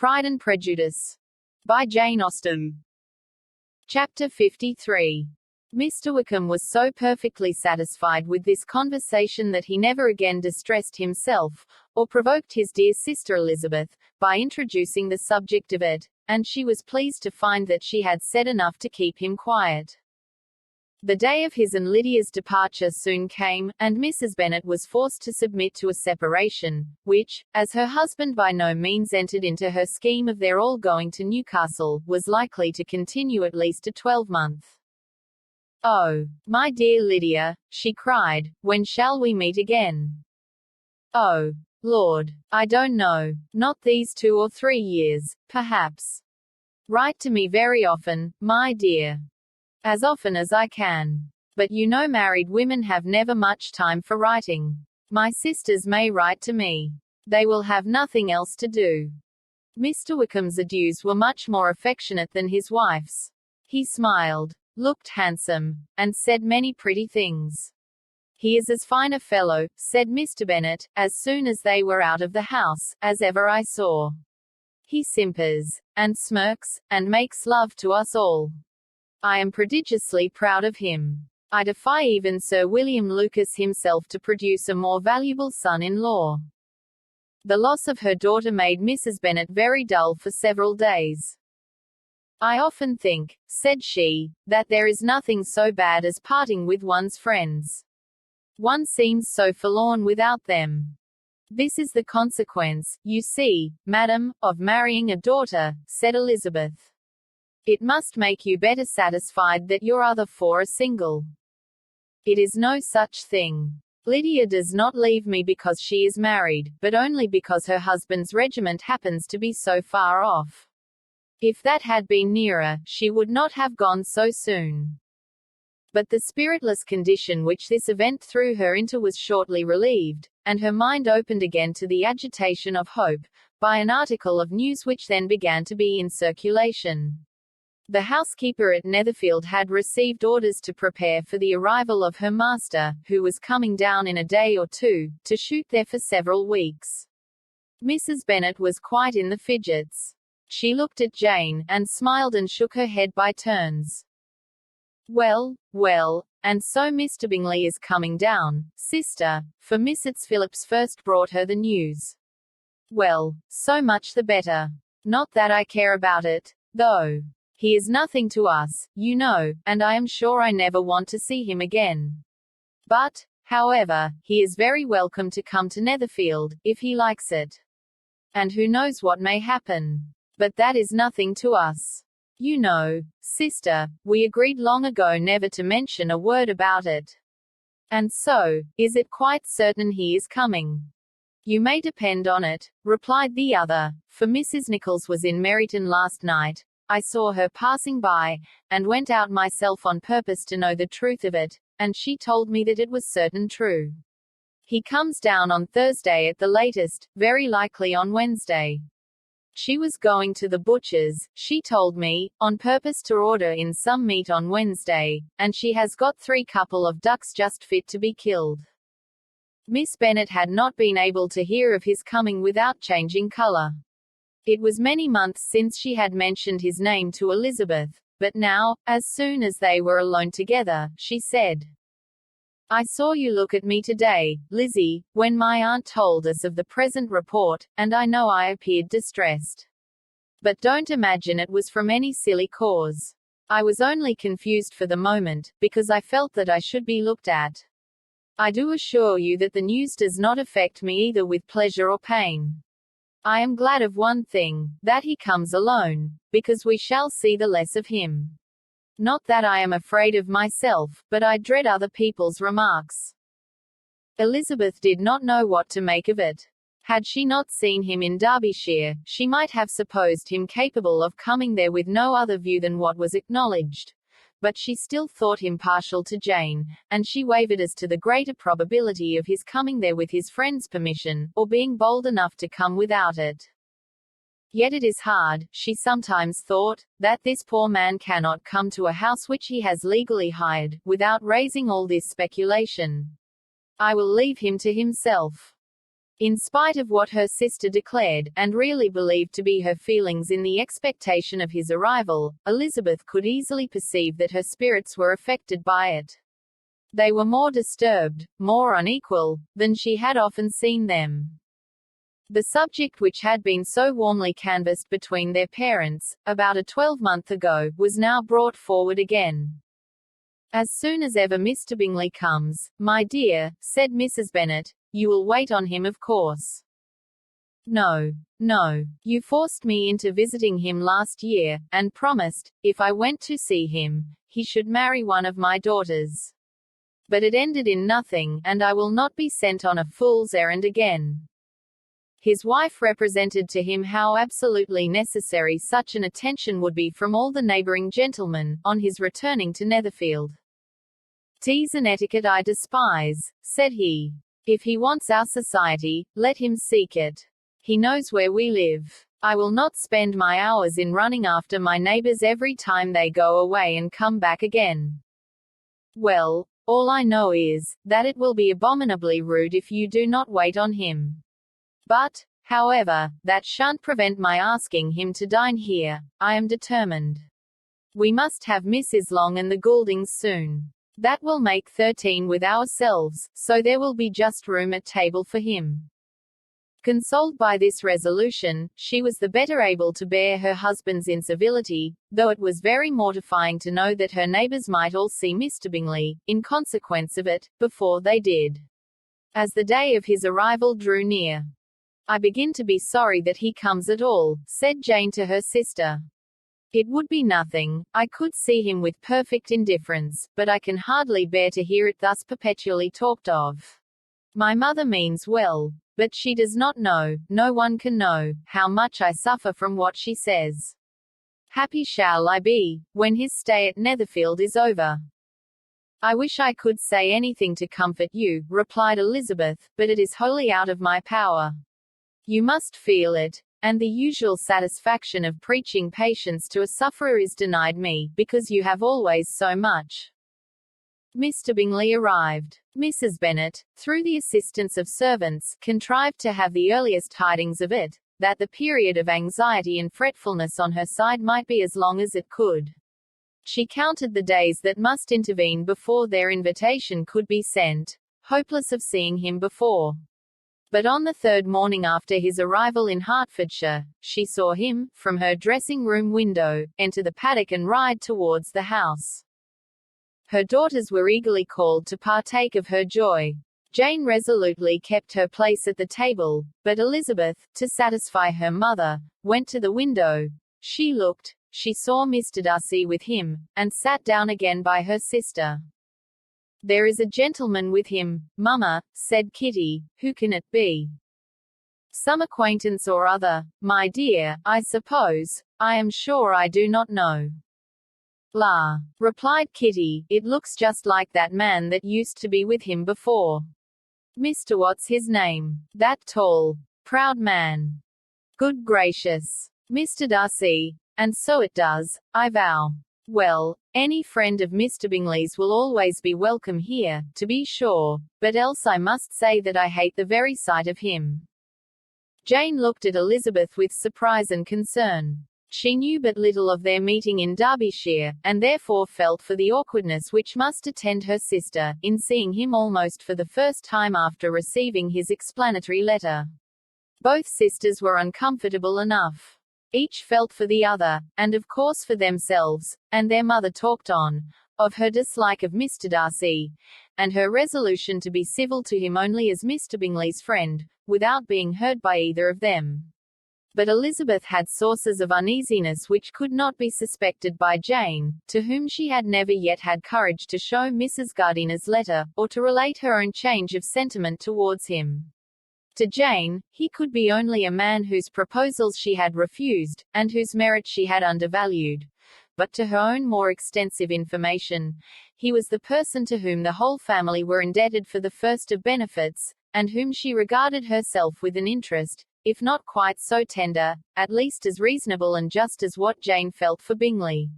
Pride and Prejudice. By Jane Austen. Chapter 53. Mr. Wickham was so perfectly satisfied with this conversation that he never again distressed himself, or provoked his dear sister Elizabeth, by introducing the subject of it, and she was pleased to find that she had said enough to keep him quiet. The day of his and Lydia's departure soon came, and Mrs. Bennet was forced to submit to a separation, which, as her husband by no means entered into her scheme of their all going to Newcastle, was likely to continue at least a 12-month. "Oh, my dear Lydia," she cried, "when shall we meet again?" "Oh, Lord, I don't know, not these 2 or 3 years, perhaps. Write to me very often, my dear. As often as I can. But you know married women have never much time for writing. My sisters may write to me. They will have nothing else to do." Mr. Wickham's adieus were much more affectionate than his wife's. He smiled, looked handsome, and said many pretty things. "He is as fine a fellow," said Mr. Bennet, as soon as they were out of the house, "as ever I saw. He simpers, and smirks, and makes love to us all. I am prodigiously proud of him. I defy even Sir William Lucas himself to produce a more valuable son-in-law." The loss of her daughter made Mrs. Bennet very dull for several days. "I often think," said she, "that there is nothing so bad as parting with one's friends. One seems so forlorn without them. This is the consequence, you see, madam, of marrying a daughter," said Elizabeth. "It must make you better satisfied that your other 4 are single." "It is no such thing. Lydia does not leave me because she is married, but only because her husband's regiment happens to be so far off. If that had been nearer, she would not have gone so soon." But the spiritless condition which this event threw her into was shortly relieved, and her mind opened again to the agitation of hope, by an article of news which then began to be in circulation. The housekeeper at Netherfield had received orders to prepare for the arrival of her master, who was coming down in a day or 2, to shoot there for several weeks. Mrs. Bennet was quite in the fidgets. She looked at Jane, and smiled and shook her head by turns. "Well, well, and so Mr. Bingley is coming down, sister," for Mrs. Phillips first brought her the news. "Well, so much the better. Not that I care about it, though. He is nothing to us, you know, and I am sure I never want to see him again. But, however, he is very welcome to come to Netherfield, if he likes it. And who knows what may happen? But that is nothing to us. You know, sister, we agreed long ago never to mention a word about it. And so, is it quite certain he is coming?" "You may depend on it," replied the other, "for Mrs. Nichols was in Meryton last night. I saw her passing by, and went out myself on purpose to know the truth of it, and she told me that it was certain true. He comes down on Thursday at the latest, very likely on Wednesday. She was going to the butcher's, she told me, on purpose to order in some meat on Wednesday, and she has got 3 couple of ducks just fit to be killed." Miss Bennet had not been able to hear of his coming without changing colour. It was many months since she had mentioned his name to Elizabeth, but now, as soon as they were alone together, she said, "I saw you look at me today, Lizzie, when my aunt told us of the present report, and I know I appeared distressed. But don't imagine it was from any silly cause. I was only confused for the moment, because I felt that I should be looked at. I do assure you that the news does not affect me either with pleasure or pain. I am glad of one thing, that he comes alone, because we shall see the less of him. Not that I am afraid of myself, but I dread other people's remarks." Elizabeth did not know what to make of it. Had she not seen him in Derbyshire, she might have supposed him capable of coming there with no other view than what was acknowledged. But she still thought him partial to Jane, and she wavered as to the greater probability of his coming there with his friend's permission, or being bold enough to come without it. Yet it is hard, she sometimes thought, that this poor man cannot come to a house which he has legally hired, without raising all this speculation. "I will leave him to himself. In spite of what her sister declared, and really believed to be her feelings in the expectation of his arrival, Elizabeth could easily perceive that her spirits were affected by it. They were more disturbed, more unequal, than she had often seen them. The subject which had been so warmly canvassed between their parents, about a 12-month ago, was now brought forward again. "As soon as ever Mr. Bingley comes, my dear," said Mrs. Bennet, "you will wait on him, of course." "No, no. You forced me into visiting him last year, and promised, if I went to see him, he should marry one of my daughters. But it ended in nothing, and I will not be sent on a fool's errand again." His wife represented to him how absolutely necessary such an attention would be from all the neighbouring gentlemen, on his returning to Netherfield. "Teas and etiquette I despise," said he. "If he wants our society, let him seek it. He knows where we live. I will not spend my hours in running after my neighbours every time they go away and come back again. Well, all I know is, that it will be abominably rude if you do not wait on him. But, however, that shan't prevent my asking him to dine here. I am determined. We must have Mrs. Long and the Gouldings soon. That will make 13 with ourselves, so there will be just room at table for him." Consoled by this resolution, she was the better able to bear her husband's incivility, though it was very mortifying to know that her neighbours might all see Mr. Bingley, in consequence of it, before they did. As the day of his arrival drew near, "I begin to be sorry that he comes at all," said Jane to her sister. "It would be nothing, I could see him with perfect indifference, but I can hardly bear to hear it thus perpetually talked of. My mother means well, but she does not know, no one can know, how much I suffer from what she says. Happy shall I be, when his stay at Netherfield is over." "I wish I could say anything to comfort you," replied Elizabeth, "but it is wholly out of my power. You must feel it, and the usual satisfaction of preaching patience to a sufferer is denied me, because you have always so much." Mr. Bingley arrived. Mrs. Bennet, through the assistance of servants, contrived to have the earliest tidings of it, that the period of anxiety and fretfulness on her side might be as long as it could. She counted the days that must intervene before their invitation could be sent, hopeless of seeing him before. But on the third morning after his arrival in Hertfordshire, she saw him, from her dressing-room window, enter the paddock and ride towards the house. Her daughters were eagerly called to partake of her joy. Jane resolutely kept her place at the table, but Elizabeth, to satisfy her mother, went to the window. She looked, she saw Mr. Darcy with him, and sat down again by her sister. "There is a gentleman with him, mamma," said Kitty. "Who can it be?" "Some acquaintance or other, my dear, I suppose. I am sure I do not know." "La," replied Kitty, "it looks just like that man that used to be with him before. Mr. What's his name? That tall, proud man. Good gracious. Mr. Darcy. And so it does, I vow. Well, any friend of Mr. Bingley's will always be welcome here, to be sure, but else I must say that I hate the very sight of him." Jane looked at Elizabeth with surprise and concern. She knew but little of their meeting in Derbyshire, and therefore felt for the awkwardness which must attend her sister, in seeing him almost for the first time after receiving his explanatory letter. Both sisters were uncomfortable enough. Each felt for the other, and of course for themselves, and their mother talked on, of her dislike of Mr. Darcy, and her resolution to be civil to him only as Mr. Bingley's friend, without being heard by either of them. But Elizabeth had sources of uneasiness which could not be suspected by Jane, to whom she had never yet had courage to show Mrs. Gardiner's letter, or to relate her own change of sentiment towards him. To Jane, he could be only a man whose proposals she had refused, and whose merit she had undervalued. But to her own more extensive information, he was the person to whom the whole family were indebted for the first of benefits, and whom she regarded herself with an interest, if not quite so tender, at least as reasonable and just as what Jane felt for Bingley.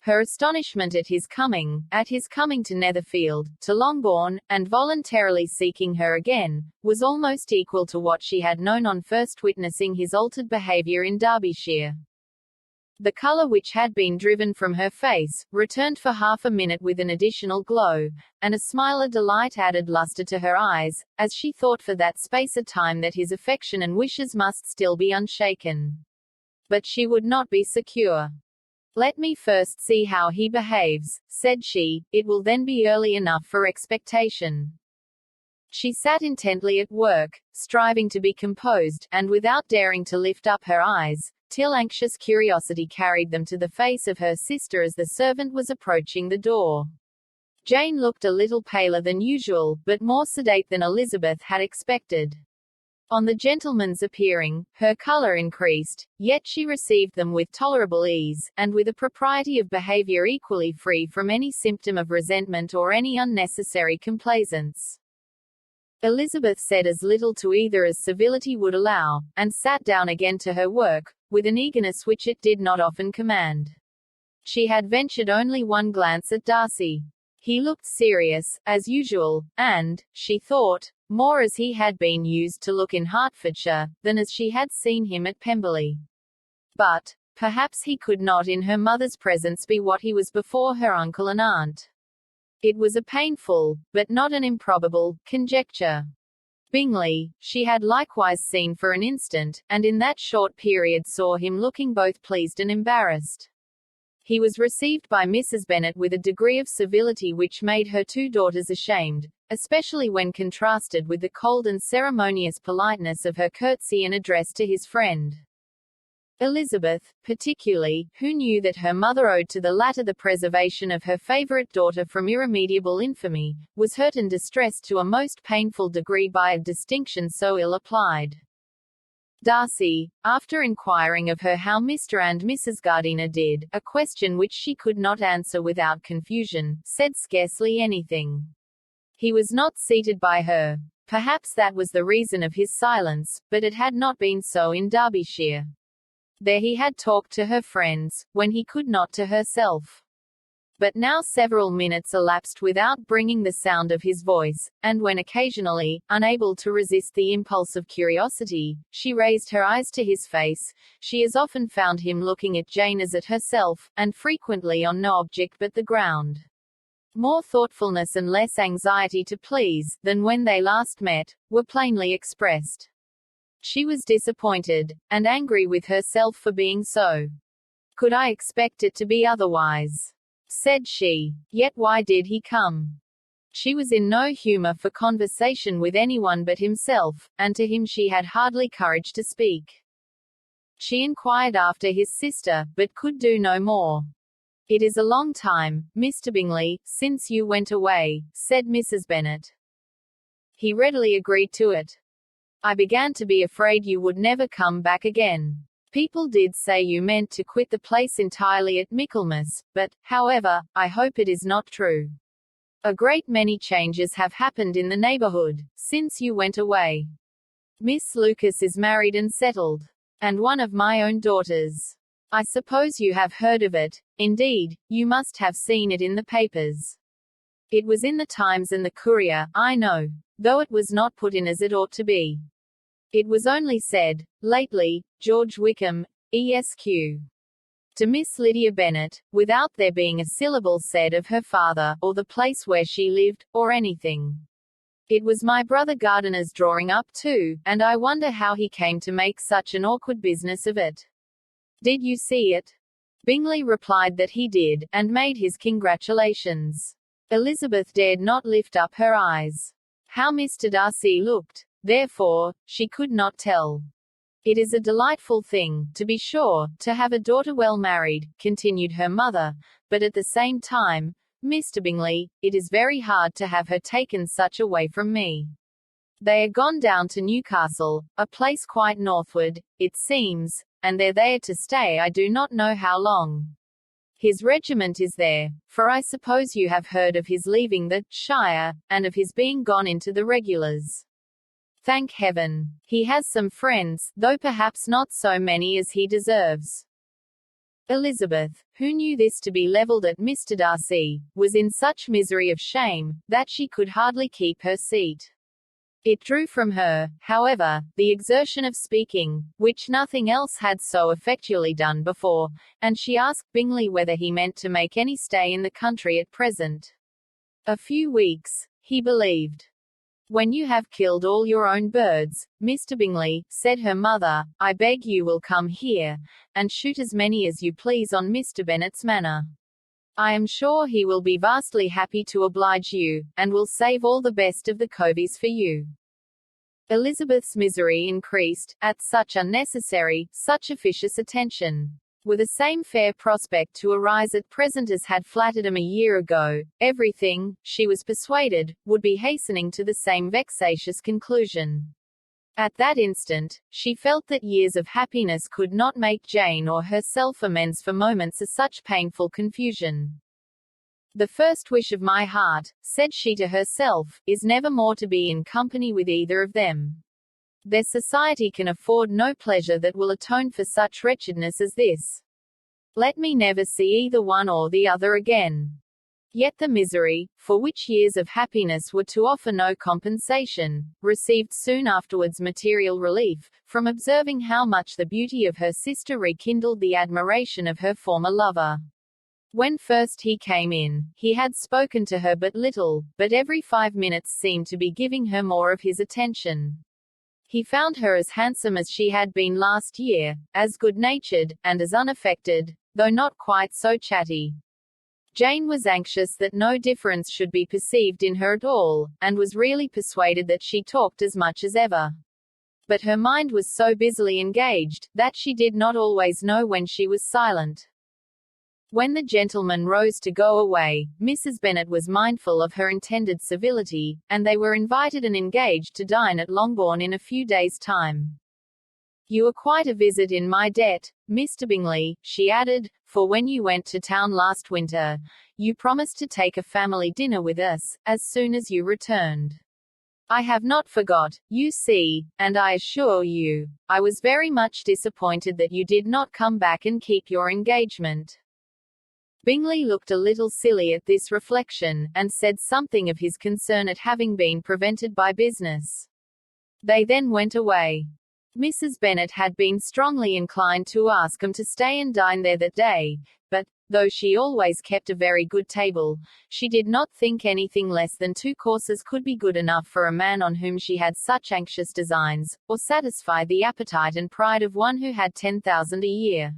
Her astonishment at his coming to Netherfield, to Longbourn, and voluntarily seeking her again, was almost equal to what she had known on first witnessing his altered behaviour in Derbyshire. The colour which had been driven from her face, returned for half a minute with an additional glow, and a smile of delight added lustre to her eyes, as she thought for that space of time that his affection and wishes must still be unshaken. But she would not be secure. "Let me first see how he behaves," said she, "it will then be early enough for expectation." She sat intently at work, striving to be composed, and without daring to lift up her eyes, till anxious curiosity carried them to the face of her sister as the servant was approaching the door. Jane looked a little paler than usual, but more sedate than Elizabeth had expected. On the gentleman's appearing, her colour increased, yet she received them with tolerable ease, and with a propriety of behaviour equally free from any symptom of resentment or any unnecessary complaisance. Elizabeth said as little to either as civility would allow, and sat down again to her work, with an eagerness which it did not often command. She had ventured only one glance at Darcy. He looked serious, as usual, and, she thought, more as he had been used to look in Hertfordshire, than as she had seen him at Pemberley. But, perhaps he could not in her mother's presence be what he was before her uncle and aunt. It was a painful, but not an improbable, conjecture. Bingley, she had likewise seen for an instant, and in that short period saw him looking both pleased and embarrassed. He was received by Mrs. Bennet with a degree of civility which made her two daughters ashamed, especially when contrasted with the cold and ceremonious politeness of her curtsy and address to his friend. Elizabeth, particularly, who knew that her mother owed to the latter the preservation of her favourite daughter from irremediable infamy, was hurt and distressed to a most painful degree by a distinction so ill applied. Darcy, after inquiring of her how Mr. and Mrs. Gardiner did, a question which she could not answer without confusion, said scarcely anything. He was not seated by her. Perhaps that was the reason of his silence, but it had not been so in Derbyshire. There he had talked to her friends, when he could not to herself. But now several minutes elapsed without bringing the sound of his voice, and when occasionally, unable to resist the impulse of curiosity, she raised her eyes to his face, she as often found him looking at Jane as at herself, and frequently on no object but the ground. More thoughtfulness and less anxiety to please, than when they last met, were plainly expressed. She was disappointed, and angry with herself for being so. "Could I expect it to be otherwise?" said she. "Yet why did he come?" She was in no humour for conversation with anyone but himself, and to him she had hardly courage to speak. She inquired after his sister, but could do no more. "It is a long time, Mr. Bingley, since you went away," said Mrs. Bennet. He readily agreed to it. "I began to be afraid you would never come back again. People did say you meant to quit the place entirely at Michaelmas, but, however, I hope it is not true. A great many changes have happened in the neighbourhood, since you went away. Miss Lucas is married and settled. And one of my own daughters. I suppose you have heard of it. Indeed, you must have seen it in the papers. It was in the Times and the Courier, I know, though it was not put in as it ought to be. It was only said, lately, George Wickham, Esq. to Miss Lydia Bennet, without there being a syllable said of her father, or the place where she lived, or anything. It was my brother Gardiner's drawing up too, and I wonder how he came to make such an awkward business of it. Did you see it?" Bingley replied that he did, and made his congratulations. Elizabeth dared not lift up her eyes. How Mr. Darcy looked, therefore, she could not tell. "It is a delightful thing, to be sure, to have a daughter well married," continued her mother, "but at the same time, Mr. Bingley, it is very hard to have her taken such away from me. They are gone down to Newcastle, a place quite northward, it seems, and they are to stay I do not know how long. His regiment is there, for I suppose you have heard of his leaving the shire, and of his being gone into the regulars. Thank heaven, he has some friends, though perhaps not so many as he deserves. Elizabeth, who knew this to be levelled at Mr. Darcy, was in such misery of shame, that she could hardly keep her seat. It drew from her, however, the exertion of speaking, which nothing else had so effectually done before, and she asked Bingley whether he meant to make any stay in the country at present. A few weeks, he believed. When you have killed all your own birds, Mr. Bingley, said her mother, I beg you will come here, and shoot as many as you please on Mr. Bennet's manor. I am sure he will be vastly happy to oblige you, and will save all the best of the coveys for you. Elizabeth's misery increased, at such unnecessary, such officious attention. With the same fair prospect to arise at present as had flattered him a year ago, everything, she was persuaded, would be hastening to the same vexatious conclusion. At that instant, she felt that years of happiness could not make Jane or herself amends for moments of such painful confusion. The first wish of my heart, said she to herself, is never more to be in company with either of them. Their society can afford no pleasure that will atone for such wretchedness as this. Let me never see either one or the other again. Yet the misery, for which years of happiness were to offer no compensation, received soon afterwards material relief, from observing how much the beauty of her sister rekindled the admiration of her former lover. When first he came in, he had spoken to her but little, but every 5 minutes seemed to be giving her more of his attention. He found her as handsome as she had been last year, as good-natured, and as unaffected, though not quite so chatty. Jane was anxious that no difference should be perceived in her at all, and was really persuaded that she talked as much as ever. But her mind was so busily engaged, that she did not always know when she was silent. When the gentlemen rose to go away, Mrs. Bennet was mindful of her intended civility, and they were invited and engaged to dine at Longbourn in a few days' time. You are quite a visit in my debt, Mr. Bingley, she added, for when you went to town last winter, you promised to take a family dinner with us, as soon as you returned. I have not forgot, you see, and I assure you, I was very much disappointed that you did not come back and keep your engagement. Bingley looked a little silly at this reflection, and said something of his concern at having been prevented by business. They then went away. Mrs. Bennet had been strongly inclined to ask him to stay and dine there that day, but, though she always kept a very good table, she did not think anything less than 2 courses could be good enough for a man on whom she had such anxious designs, or satisfy the appetite and pride of one who had 10,000 a year.